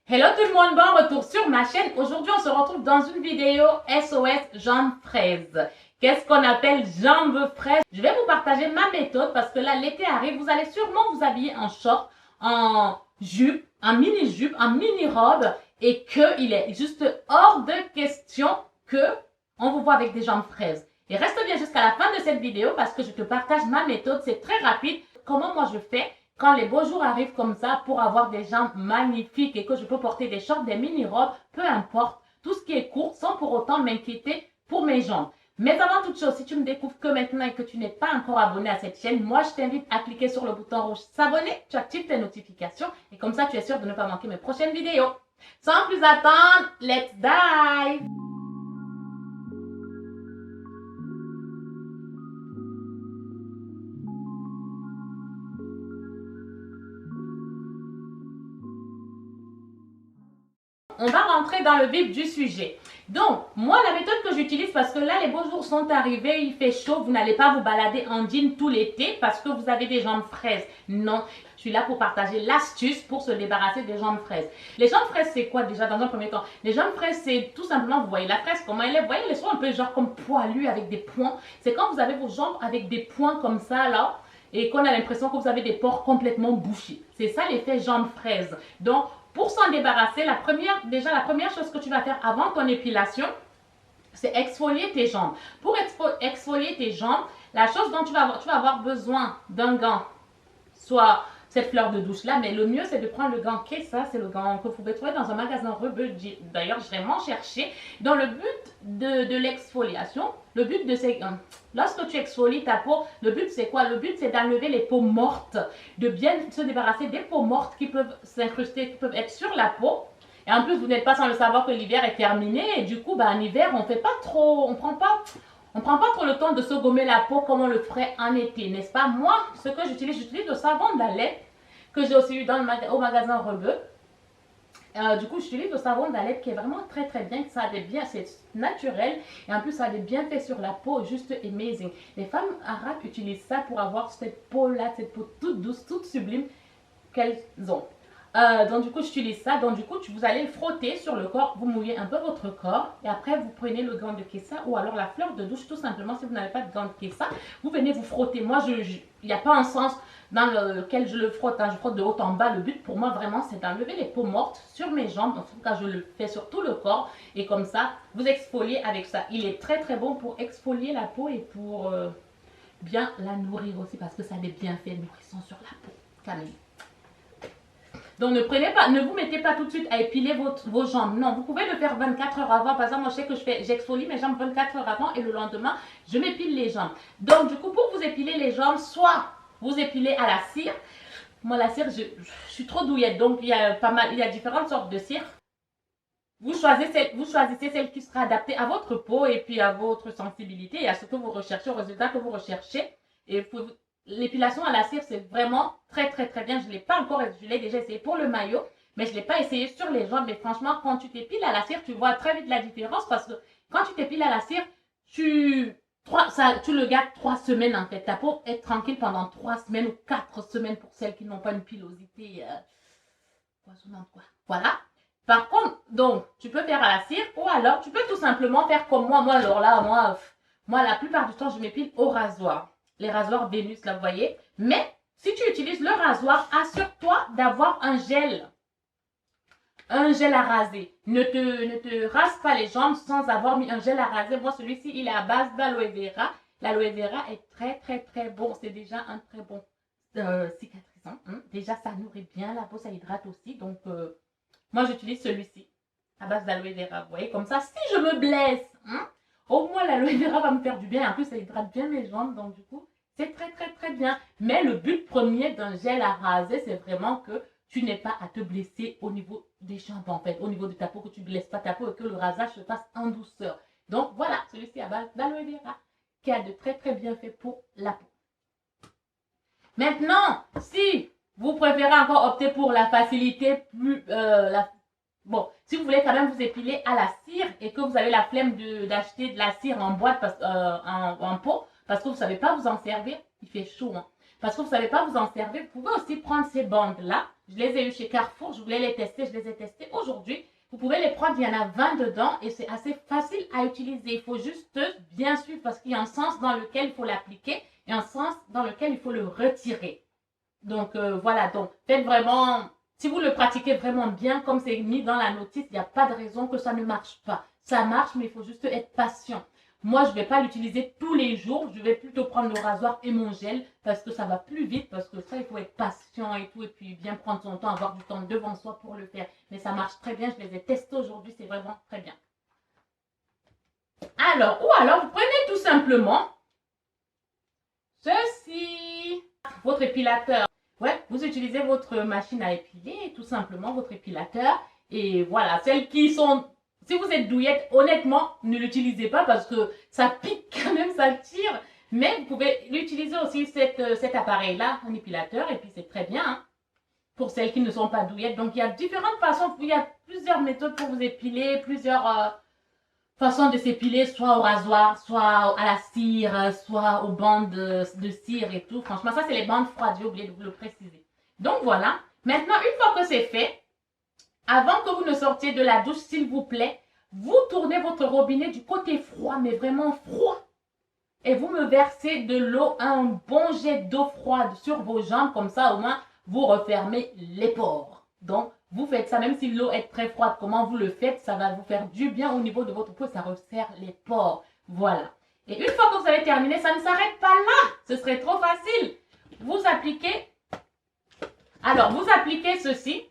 Hello tout le monde, bon retour sur ma chaîne. Aujourd'hui, on se retrouve dans une vidéo SOS jambes fraises. Qu'est-ce qu'on appelle jambes fraises? Je vais vous partager ma méthode parce que là, l'été arrive. Vous allez sûrement vous habiller en short, en jupe, en mini-jupe, en mini-robe et qu'il est juste hors de question que on vous voit avec des jambes fraises. Et reste bien jusqu'à la fin de cette vidéo parce que je te partage ma méthode. C'est très rapide. Comment moi je fais quand les beaux jours arrivent comme ça pour avoir des jambes magnifiques et que je peux porter des shorts, des mini-robes, peu importe, tout ce qui est court sans pour autant m'inquiéter pour mes jambes. Mais avant toute chose, si tu me découvres que maintenant et que tu n'es pas encore abonné à cette chaîne, moi je t'invite à cliquer sur le bouton rouge s'abonner, tu actives tes notifications et comme ça tu es sûr de ne pas manquer mes prochaines vidéos. Sans plus attendre, let's dive! On va rentrer dans le vif du sujet. Donc, moi, la méthode que j'utilise, parce que là, les beaux jours sont arrivés, il fait chaud, vous n'allez pas vous balader en jean tout l'été parce que vous avez des jambes fraises. Non, je suis là pour partager l'astuce pour se débarrasser des jambes fraises. Les jambes fraises, c'est quoi déjà dans un premier temps? Les jambes fraises, c'est tout simplement, vous voyez la fraise, comment elle est, vous voyez, elles sont un peu genre comme poilues avec des points. C'est quand vous avez vos jambes avec des points comme ça, là, et qu'on a l'impression que vous avez des pores complètement bouchés. C'est ça l'effet jambes fraises. Donc, pour s'en débarrasser, la première chose que tu vas faire avant ton épilation, c'est exfolier tes jambes. Pour exfolier tes jambes, la chose dont tu vas avoir besoin d'un gant, soit cette fleur de douche là, mais le mieux c'est de prendre le gant Kessa, c'est le gant que vous pouvez trouver dans un magasin Rebeu. D'ailleurs, je vais m'en chercher. Dans le but de l'exfoliation, le but de ces lorsque tu exfolies ta peau, le but c'est quoi? Le but c'est d'enlever les peaux mortes, de bien se débarrasser des peaux mortes qui peuvent s'incruster, qui peuvent être sur la peau. Et en plus, vous n'êtes pas sans le savoir que l'hiver est terminé et du coup, en hiver, on fait pas trop, on prend pas trop le temps de se gommer la peau comme on le ferait en été, n'est-ce pas? Moi, ce que j'utilise le savon d'Alep que j'ai aussi eu au magasin Rebeu. Du coup, j'utilise le savon d'Alep qui est vraiment très très bien, c'est naturel et en plus ça a des bienfaits sur la peau juste amazing. Les femmes arabes utilisent ça pour avoir cette peau là, cette peau toute douce, toute sublime qu'elles ont. Donc du coup j'utilise ça, donc du coup vous allez le frotter sur le corps, vous mouillez un peu votre corps et après vous prenez le gant de Kessa ou alors la fleur de douche tout simplement. Si vous n'avez pas de gant de Kessa, vous venez vous frotter. Moi il n'y a pas un sens dans lequel je le frotte, hein. Je frotte de haut en bas. Le but pour moi vraiment c'est d'enlever les peaux mortes sur mes jambes, en tout cas je le fais sur tout le corps et comme ça vous exfoliez avec ça. Il est très très bon pour exfolier la peau et pour bien la nourrir aussi parce que ça a des bienfaits nourrissants sur la peau. Camille. Donc ne vous mettez pas tout de suite à épiler vos jambes. Non, vous pouvez le faire 24 heures avant. Par exemple, moi je sais que j'exfolie mes jambes 24 heures avant et le lendemain, je m'épile les jambes. Donc du coup, pour vous épiler les jambes, soit vous épilez à la cire. Moi la cire, je suis trop douillette, donc il y a différentes sortes de cire. Vous choisissez celle qui sera adaptée à votre peau et puis à votre sensibilité et à ce que vous recherchez, au résultat que vous recherchez. Et l'épilation à la cire, c'est vraiment très très très bien. Je ne l'ai pas encore, je l'ai déjà essayé pour le maillot, mais je ne l'ai pas essayé sur les jambes. Mais franchement, quand tu t'épiles à la cire, tu vois très vite la différence parce que quand tu t'épiles à la cire, tu le gardes 3 semaines en fait. Ta peau est tranquille pendant 3 semaines ou 4 semaines pour celles qui n'ont pas une pilosité poissonnante quoi. Voilà. Par contre, donc, tu peux faire à la cire ou alors tu peux tout simplement faire comme moi. Moi, la plupart du temps, je m'épile au rasoir. Les rasoirs Vénus, là, vous voyez. Mais si tu utilises le rasoir, assure-toi d'avoir un gel. Un gel à raser. Ne te rase pas les jambes sans avoir mis un gel à raser. Moi, celui-ci, il est à base d'aloe vera. L'aloe vera est très, très, très bon. C'est déjà un très bon cicatrisant. Déjà, ça nourrit bien la peau, ça hydrate aussi. Donc, moi, j'utilise celui-ci à base d'aloe vera. Vous voyez, comme ça, si je me blesse, au moins l'aloe vera va me faire du bien. En plus, ça hydrate bien mes jambes. Donc, du coup, c'est très, très, très bien. Mais le but premier d'un gel à raser, c'est vraiment que tu n'aies pas à te blesser au niveau des jambes, en fait. Au niveau de ta peau, que tu ne blesses pas ta peau et que le rasage se fasse en douceur. Donc, voilà, celui-ci à base d'aloe vera qui a de très, très bienfaits pour la peau. Maintenant, si vous préférez encore opter pour la facilité, si vous voulez quand même vous épiler à la cire et que vous avez la flemme d'acheter de la cire en boîte, en pot, parce que vous ne savez pas vous en servir, il fait chaud. Parce que vous ne savez pas vous en servir. Vous pouvez aussi prendre ces bandes-là. Je les ai eues chez Carrefour. Je voulais les tester. Je les ai testées aujourd'hui. Vous pouvez les prendre. Il y en a 20 dedans et c'est assez facile à utiliser. Il faut juste bien suivre parce qu'il y a un sens dans lequel il faut l'appliquer et un sens dans lequel il faut le retirer. Donc, voilà. Donc, faites vraiment... Si vous le pratiquez vraiment bien, comme c'est mis dans la notice, il n'y a pas de raison que ça ne marche pas. Ça marche, mais il faut juste être patient. Moi, je ne vais pas l'utiliser tous les jours. Je vais plutôt prendre le rasoir et mon gel parce que ça va plus vite. Parce que ça, il faut être patient et tout. Et puis, bien prendre son temps, avoir du temps devant soi pour le faire. Mais ça marche très bien. Je les ai testés aujourd'hui. C'est vraiment très bien. Alors, ou alors, vous prenez tout simplement ceci. Votre épilateur. Ouais, vous utilisez votre machine à épiler, tout simplement, votre épilateur. Et voilà, celles qui sont... Si vous êtes douillette, honnêtement, ne l'utilisez pas parce que ça pique quand même, ça tire. Mais vous pouvez l'utiliser aussi, cet appareil-là, un épilateur. Et puis, c'est très bien hein, pour celles qui ne sont pas douillettes. Donc, il y a différentes façons. Il y a plusieurs méthodes pour vous épiler, plusieurs façon de s'épiler, soit au rasoir, soit à la cire, soit aux bandes de cire et tout. Franchement, ça, c'est les bandes froides, j'ai oublié de vous le préciser. Donc, voilà. Maintenant, une fois que c'est fait, avant que vous ne sortiez de la douche, s'il vous plaît, vous tournez votre robinet du côté froid, mais vraiment froid. Et vous me versez de l'eau, un bon jet d'eau froide sur vos jambes. Comme ça, au moins, vous refermez les pores. Donc, vous faites ça, même si l'eau est très froide, comment vous le faites, ça va vous faire du bien au niveau de votre peau, ça resserre les pores. Voilà. Et une fois que vous avez terminé, ça ne s'arrête pas là. Ce serait trop facile. Vous appliquez, alors vous appliquez ceci,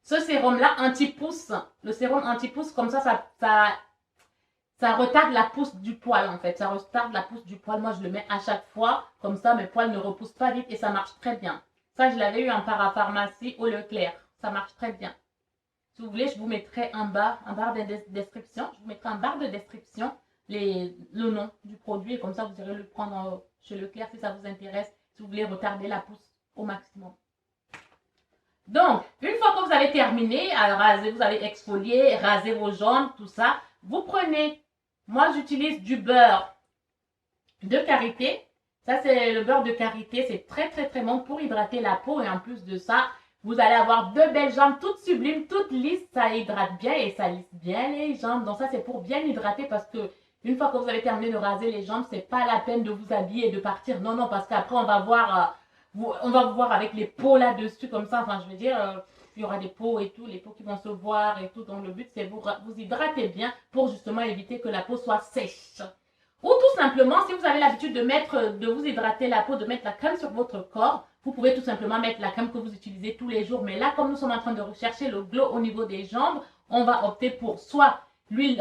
ce sérum-là, anti-pousse. Le sérum anti-pousse, comme ça retarde la pousse du poil en fait. Ça retarde la pousse du poil. Moi, je le mets à chaque fois. Comme ça, mes poils ne repoussent pas vite et ça marche très bien. Ça, je l'avais eu en parapharmacie au Leclerc. Ça marche très bien. Si vous voulez, je vous mettrai en barre de description. Je vous mettrai en barre de description le nom du produit. Et comme ça, vous irez le prendre chez Leclerc si ça vous intéresse. Si vous voulez retarder la pousse au maximum. Donc, une fois que vous avez terminé à raser, vous avez exfolié, rasé vos jambes, tout ça. Vous prenez, moi j'utilise du beurre de karité. Ça, c'est le beurre de karité. C'est très, très, très bon pour hydrater la peau. Et en plus de ça, vous allez avoir deux belles jambes toutes sublimes, toutes lisses. Ça hydrate bien et ça lisse bien les jambes. Donc ça, c'est pour bien hydrater parce que une fois que vous avez terminé de raser les jambes, c'est pas la peine de vous habiller et de partir. Non, non, parce qu'après, on va voir vous voir avec les peaux là-dessus comme ça. Enfin, je veux dire, il y aura des peaux et tout, les peaux qui vont se voir et tout. Donc le but, c'est vous hydrater bien pour justement éviter que la peau soit sèche. Ou tout simplement, si vous avez l'habitude de vous hydrater la peau, de mettre la crème sur votre corps, vous pouvez tout simplement mettre la crème que vous utilisez tous les jours. Mais là, comme nous sommes en train de rechercher le glow au niveau des jambes, on va opter pour soit l'huile,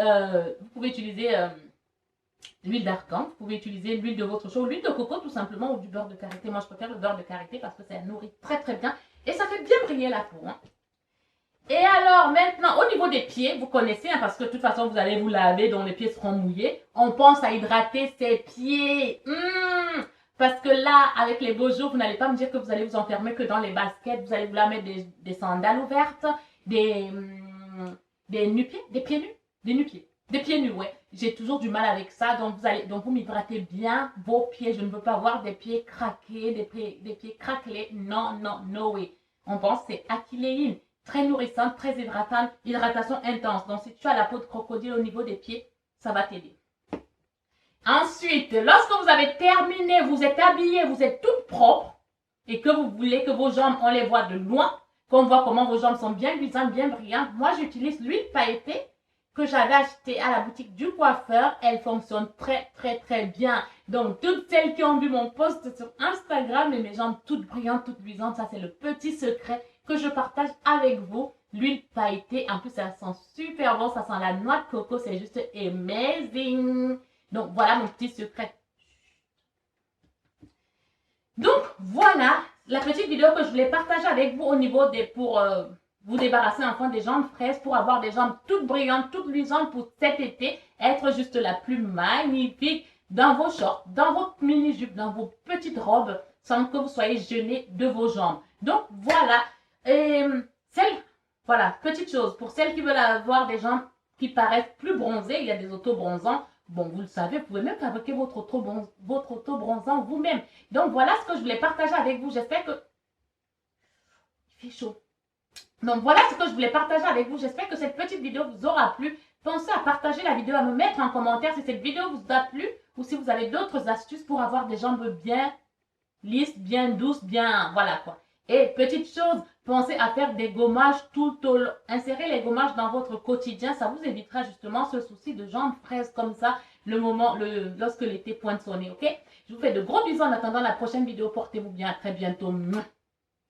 vous pouvez utiliser l'huile d'argan, vous pouvez utiliser l'huile de votre choix, l'huile de coco tout simplement ou du beurre de karité. Moi, je préfère le beurre de karité parce que ça nourrit très très bien et ça fait bien briller la peau. Hein. Et alors maintenant, au niveau des pieds, vous connaissez, hein, parce que de toute façon, vous allez vous laver, donc les pieds seront mouillés. On pense à hydrater ses pieds. Parce que là, avec les beaux jours, vous n'allez pas me dire que vous allez vous enfermer que dans les baskets. Vous allez vous la mettre des sandales ouvertes, des nu-pieds, des pieds nus, des nu-pieds. Des pieds nus, ouais. J'ai toujours du mal avec ça. Donc, vous m'hydratez bien vos pieds. Je ne veux pas voir des pieds craqués, des pieds craquelés. Non, non, no way. On pense que c'est Akiléine. Très nourrissante, très hydratante, hydratation intense. Donc, si tu as la peau de crocodile au niveau des pieds, ça va t'aider. Ensuite, lorsque vous avez terminé, vous êtes habillé, vous êtes toute propre et que vous voulez que vos jambes, on les voit de loin, qu'on voit comment vos jambes sont bien luisantes, bien brillantes. Moi, j'utilise l'huile pailletée que j'avais achetée à la boutique du coiffeur. Elle fonctionne très, très, très bien. Donc, toutes celles qui ont vu mon post sur Instagram et mes jambes toutes brillantes, toutes luisantes, ça, c'est le petit secret que je partage avec vous. L'huile pailletée, en plus, ça sent super bon. Ça sent la noix de coco. C'est juste amazing. Donc, voilà mon petit secret. Donc, voilà la petite vidéo que je voulais partager avec vous au niveau pour vous débarrasser enfin des jambes fraises, pour avoir des jambes toutes brillantes, toutes luisantes pour cet été. Être juste la plus magnifique dans vos shorts, dans votre mini-jupe, dans vos petites robes, sans que vous soyez gênés de vos jambes. Donc, voilà. Et voilà, petite chose. Pour celles qui veulent avoir des jambes qui paraissent plus bronzées, il y a des auto-bronzants. Bon, vous le savez, vous pouvez même fabriquer votre auto-bronzant vous-même. Donc, voilà ce que je voulais partager avec vous. J'espère que... Il fait chaud. Donc, voilà ce que je voulais partager avec vous. J'espère que cette petite vidéo vous aura plu. Pensez à partager la vidéo, à me mettre en commentaire si cette vidéo vous a plu ou si vous avez d'autres astuces pour avoir des jambes bien lisses, bien douces, bien... Voilà quoi. Et petite chose, pensez à faire des gommages tout au long. Insérez les gommages dans votre quotidien. Ça vous évitera justement ce souci de jambes fraises comme ça lorsque l'été pointe son nez, ok? Je vous fais de gros bisous en attendant la prochaine vidéo. Portez-vous bien. À très bientôt.